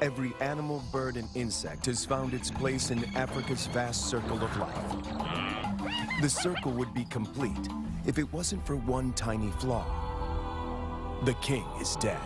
Every animal, bird, and insect has found its place in Africa's vast circle of life. The circle would be complete if it wasn't for one tiny flaw. The king is dead.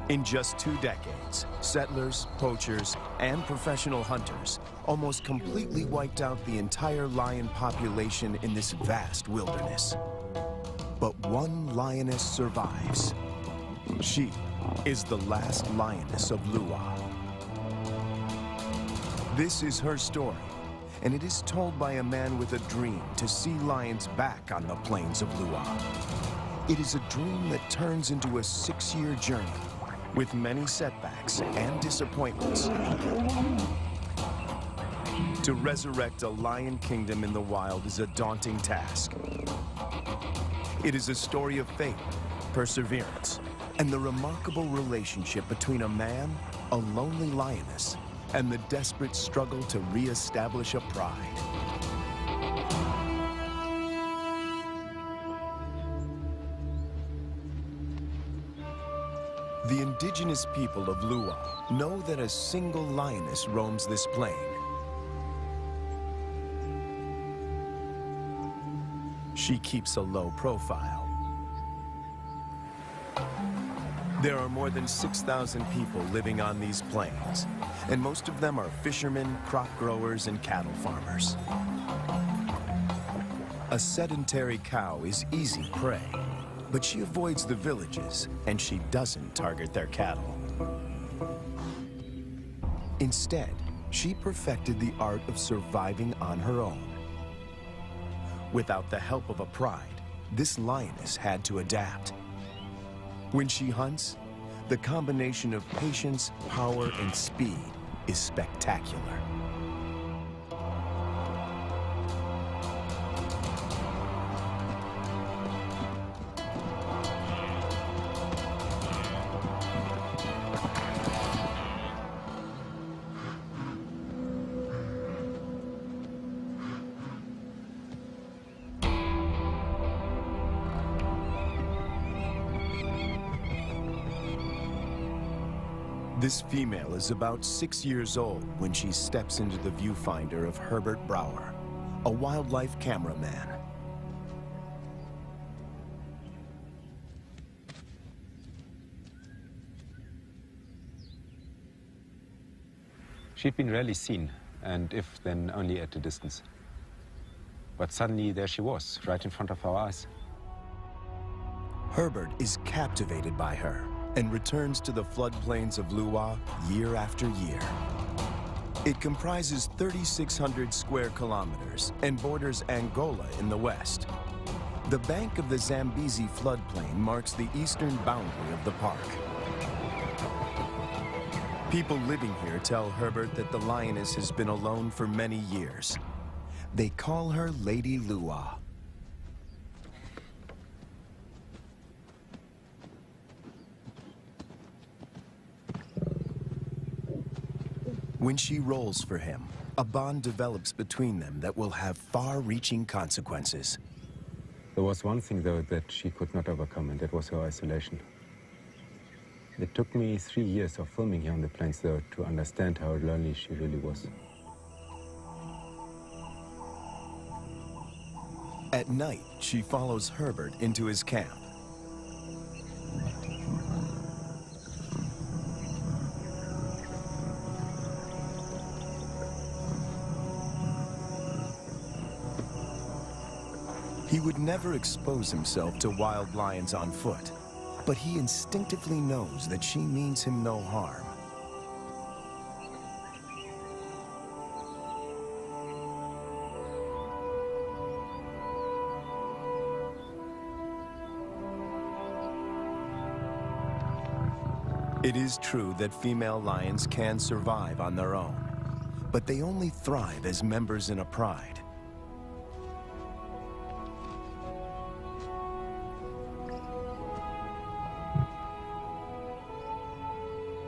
In just 2 decades, settlers, poachers, and professional hunters almost completely wiped out the entire lion population in this vast wilderness. But one lioness survives. She is the last lioness of Lua. This is her story, and it is told by a man with a dream to see lions back on the plains of Lua. It is a dream that turns into a 6-year journey with many setbacks and disappointments. To resurrect a lion kingdom in the wild is a daunting task. It is a story of faith, perseverance, and the remarkable relationship between a man, a lonely lioness, and the desperate struggle to re-establish a pride. The indigenous people of Lua know that a single lioness roams this plain. She keeps a low profile. There are more than 6,000 people living on these plains, and most of them are fishermen, crop growers, and cattle farmers. A sedentary cow is easy prey, but she avoids the villages, and she doesn't target their cattle. Instead, she perfected the art of surviving on her own. Without the help of a pride, this lioness had to adapt. When she hunts, the combination of patience, power, and speed is spectacular. This female is about 6 years old when she steps into the viewfinder of Herbert Brouwer, a wildlife cameraman. She'd been rarely seen, and if then only at a distance. But suddenly there she was, right in front of our eyes. Herbert is captivated by her and returns to the floodplains of Lua year after year. It comprises 3,600 square kilometers and borders Angola in the west. The bank of the Zambezi floodplain marks the eastern boundary of the park. People living here tell Herbert that the lioness has been alone for many years. They call her Lady Lua. When she rolls for him, a bond develops between them that will have far-reaching consequences. There was one thing, though, that she could not overcome, and that was her isolation. It took me 3 years of filming here on the plains, though, to understand how lonely she really was. At night, she follows Herbert into his camp. He would never expose himself to wild lions on foot, but he instinctively knows that she means him no harm. It is true that female lions can survive on their own, but they only thrive as members in a pride.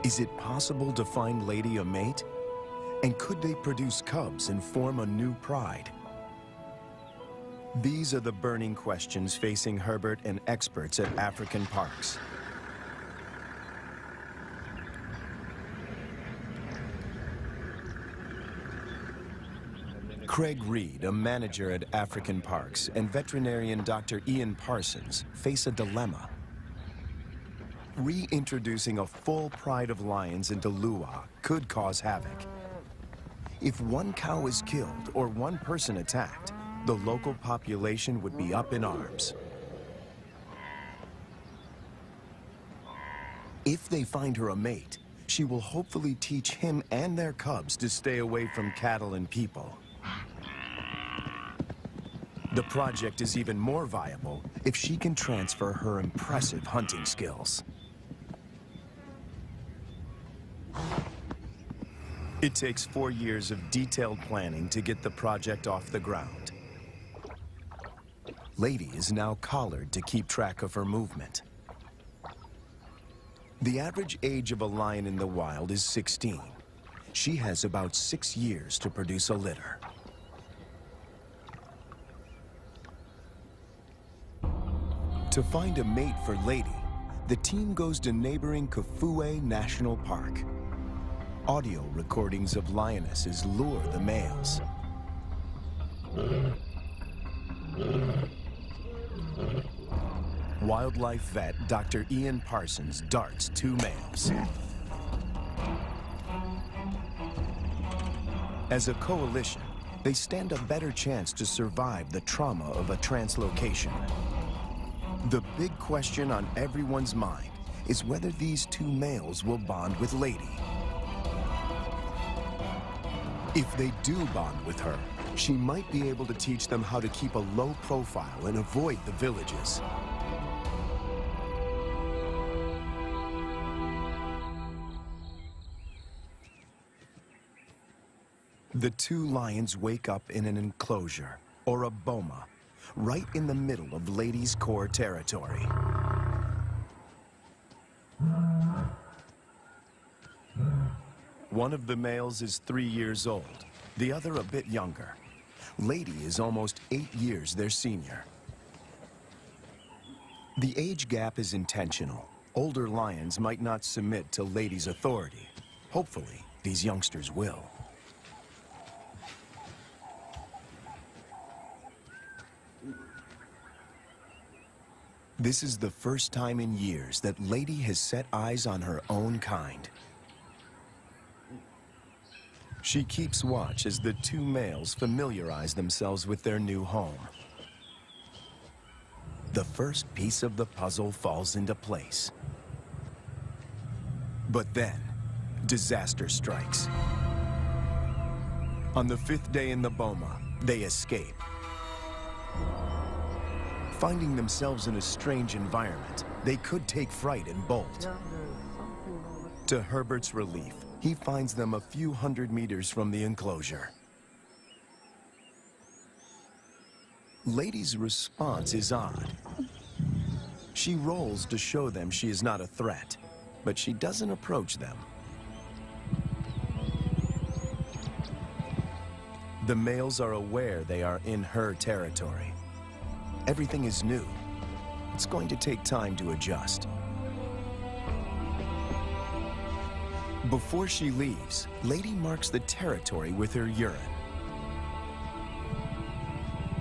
Is it possible to find Lady a mate? And could they produce cubs and form a new pride? These are the burning questions facing Herbert and experts at African parks. Craig Reed, a manager at African Parks, and veterinarian Dr. Ian Parsons face a dilemma. Reintroducing a full pride of lions into Lua could cause havoc. If one cow is killed or one person attacked, the local population would be up in arms. If they find her a mate, she will hopefully teach him and their cubs to stay away from cattle and people. The project is even more viable if she can transfer her impressive hunting skills. It takes 4 years of detailed planning to get the project off the ground. Lady is now collared to keep track of her movement. The average age of a lion in the wild is 16. She has about 6 years to produce a litter. To find a mate for Lady, the team goes to neighboring Kafue National Park. Audio recordings of lionesses lure the males. Wildlife vet Dr. Ian Parsons darts 2 males. As a coalition, they stand a better chance to survive the trauma of a translocation. The big question on everyone's mind is whether these 2 males will bond with Lady. If they do bond with her, she might be able to teach them how to keep a low profile and avoid the villages. The 2 lions wake up in an enclosure, or a boma, right in the middle of Lady's core territory. One of the males is 3 years old, the other a bit younger. Lady is almost 8 years their senior. The age gap is intentional. Older lions might not submit to Lady's authority. Hopefully, these youngsters will. This is the first time in years that Lady has set eyes on her own kind. She keeps watch as the 2 males familiarize themselves with their new home. The first piece of the puzzle falls into place. But then, disaster strikes. On the 5th day in the boma, they escape. Finding themselves in a strange environment, they could take fright and bolt. To Herbert's relief, he finds them a few hundred meters from the enclosure. Lady's response is odd. She rolls to show them she is not a threat, but she doesn't approach them. The males are aware they are in her territory. Everything is new. It's going to take time to adjust. Before she leaves, Lady marks the territory with her urine.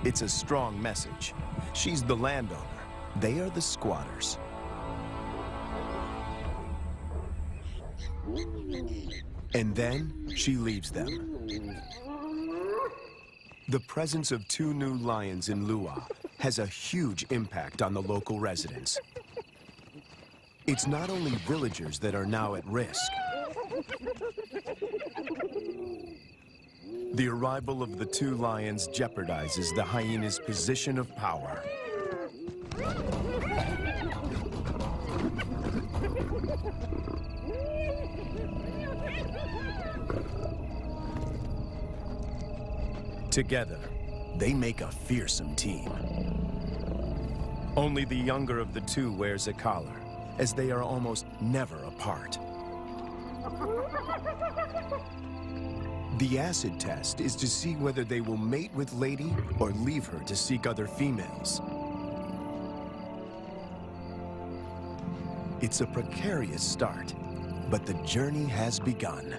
It's a strong message. She's the landowner. They are the squatters. And then she leaves them. The presence of 2 new lions in Lua has a huge impact on the local residents. It's not only villagers that are now at risk. The arrival of the 2 lions jeopardizes the hyena's position of power. Together, they make a fearsome team. Only the younger of the 2 wears a collar, as they are almost never apart. The acid test is to see whether they will mate with Lady or leave her to seek other females. It's a precarious start, but the journey has begun.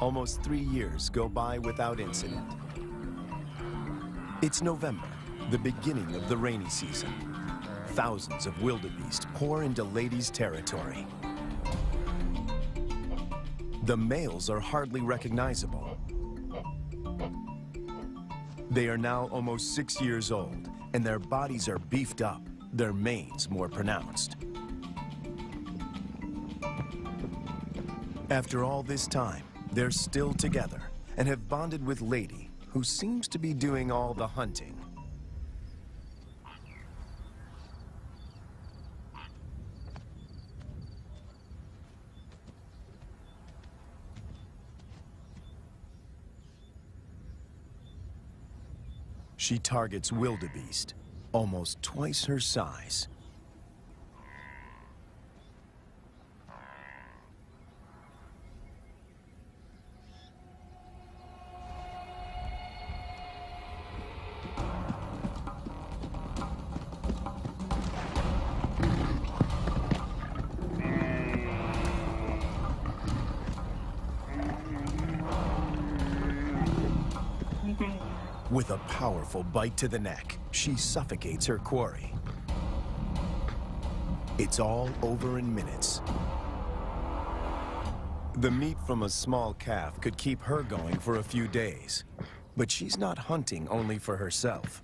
almost 3 years go by without incident. It's November, the beginning of the rainy season. Thousands of wildebeest pour into Lady's territory. The males are hardly recognizable. They are now almost 6 years old, and their bodies are beefed up, their manes more pronounced. After all this time, they're still together and have bonded with Lady, who seems to be doing all the hunting. She targets wildebeest, almost twice her size. With a powerful bite to the neck, she suffocates her quarry. It's all over in minutes. The meat from a small calf could keep her going for a few days, but she's not hunting only for herself.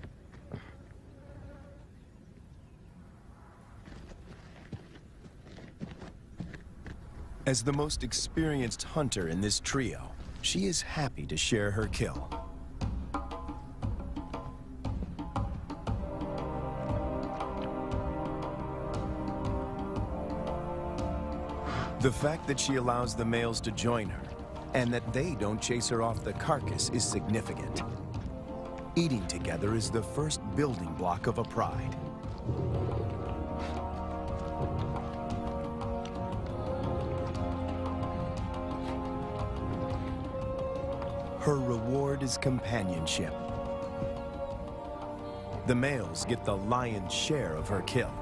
As the most experienced hunter in this trio, she is happy to share her kill. The fact that she allows the males to join her, and that they don't chase her off the carcass, is significant. Eating together is the first building block of a pride. Her reward is companionship. The males get the lion's share of her kill.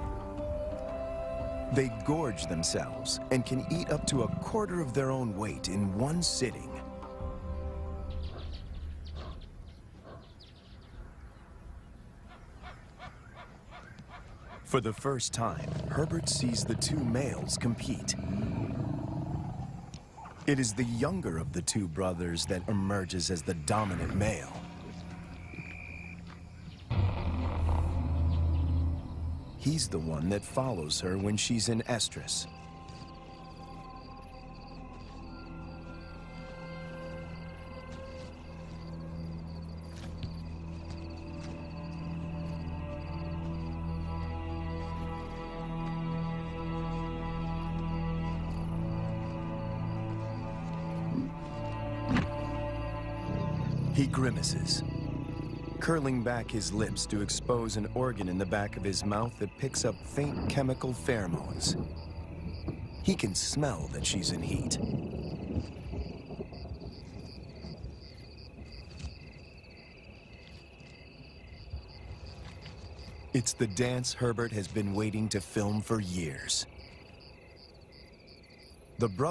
They gorge themselves and can eat up to 1/4 of their own weight in one sitting. For the first time, Herbert sees the two males compete. It is the younger of the two brothers that emerges as the dominant male. He's the one that follows her when she's in estrus. He grimaces, curling back his lips to expose an organ in the back of his mouth that picks up faint chemical pheromones. He can smell that she's in heat. It's the dance Herbert has been waiting to film for years. The brother